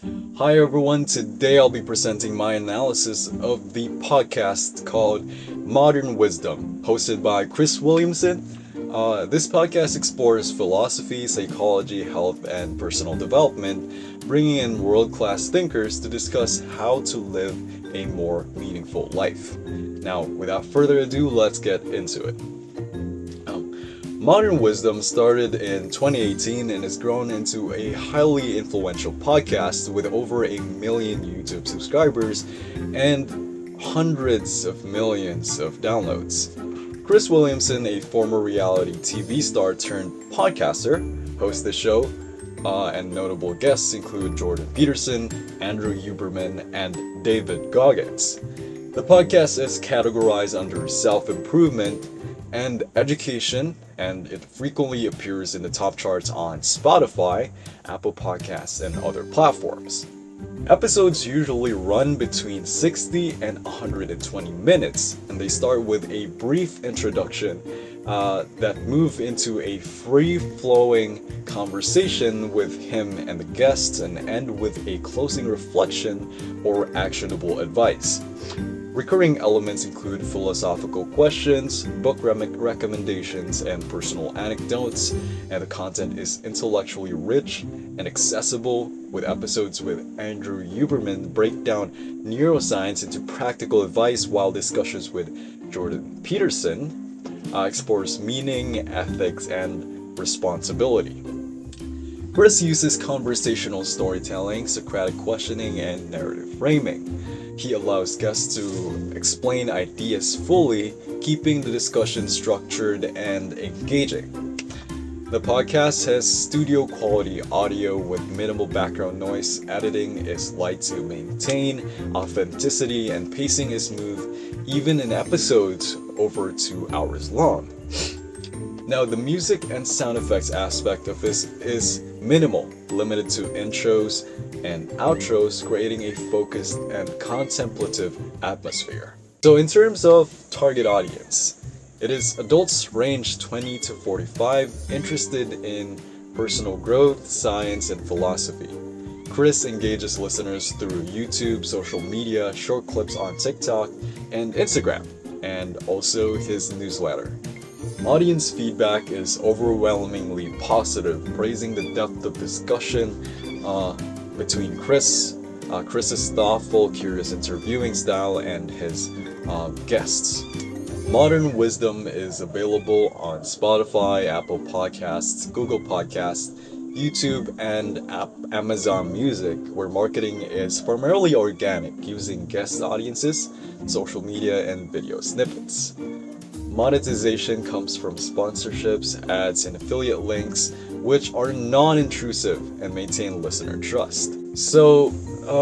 Hi everyone, today I'll be presenting my analysis of the podcast called Modern Wisdom, hosted by Chris Williamson. This podcast explores philosophy, psychology, health, and personal development, bringing in world-class thinkers to discuss how to live a more meaningful life. Now, without further ado, let's get into it. Modern Wisdom started in 2018 and has grown into a highly influential podcast with over 1 million YouTube subscribers and hundreds of millions of downloads. Chris Williamson, a former reality TV star turned podcaster, hosts the show, and notable guests include Jordan Peterson, Andrew Huberman, and David Goggins. The podcast is categorized under self-improvement and education, and it frequently appears in the top charts on Spotify, Apple Podcasts, and other platforms. Episodes usually run between 60 and 120 minutes, and they start with a brief introduction that move into a free-flowing conversation with him and the guests and end with a closing reflection or actionable advice. Recurring elements include philosophical questions, book recommendations, and personal anecdotes, and the content is intellectually rich and accessible, with episodes with Andrew Huberman break down neuroscience into practical advice, while discussions with Jordan Peterson explores meaning, ethics, and responsibility. Chris uses conversational storytelling, Socratic questioning, and narrative framing. He allows guests to explain ideas fully, keeping the discussion structured and engaging. The podcast has studio quality audio with minimal background noise. Editing is light to maintain authenticity, and pacing is smooth, even in episodes over 2 hours long. Now, the music and sound effects aspect of this is minimal, limited to intros and outros, creating a focused and contemplative atmosphere. So in terms of target audience, it is adults range 20 to 45, interested in personal growth, science, and philosophy. Chris engages listeners through YouTube, social media, short clips on TikTok, and Instagram, and also his newsletter. Audience feedback is overwhelmingly positive, praising the depth of discussion between Chris's thoughtful, curious interviewing style, and his guests. Modern Wisdom is available on Spotify, Apple Podcasts, Google Podcasts, YouTube, and Amazon Music, where marketing is primarily organic, using guest audiences, social media, and video snippets. Monetization comes from sponsorships, ads, and affiliate links, which are non-intrusive and maintain listener trust. So,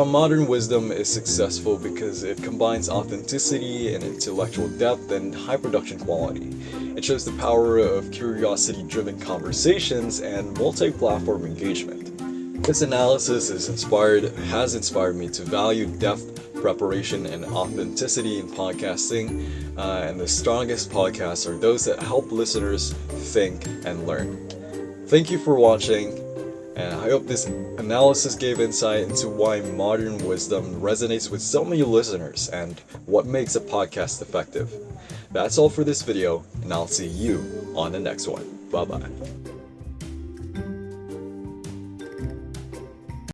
Modern Wisdom is successful because it combines authenticity and intellectual depth and high production quality. It shows the power of curiosity-driven conversations and multi-platform engagement. This analysis has inspired me to value depth, preparation, and authenticity in podcasting, and the strongest podcasts are those that help listeners think and learn. Thank you for watching, and I hope this analysis gave insight into why Modern Wisdom resonates with so many listeners and what makes a podcast effective. That's all for this video, and I'll see you on the next one. Bye bye.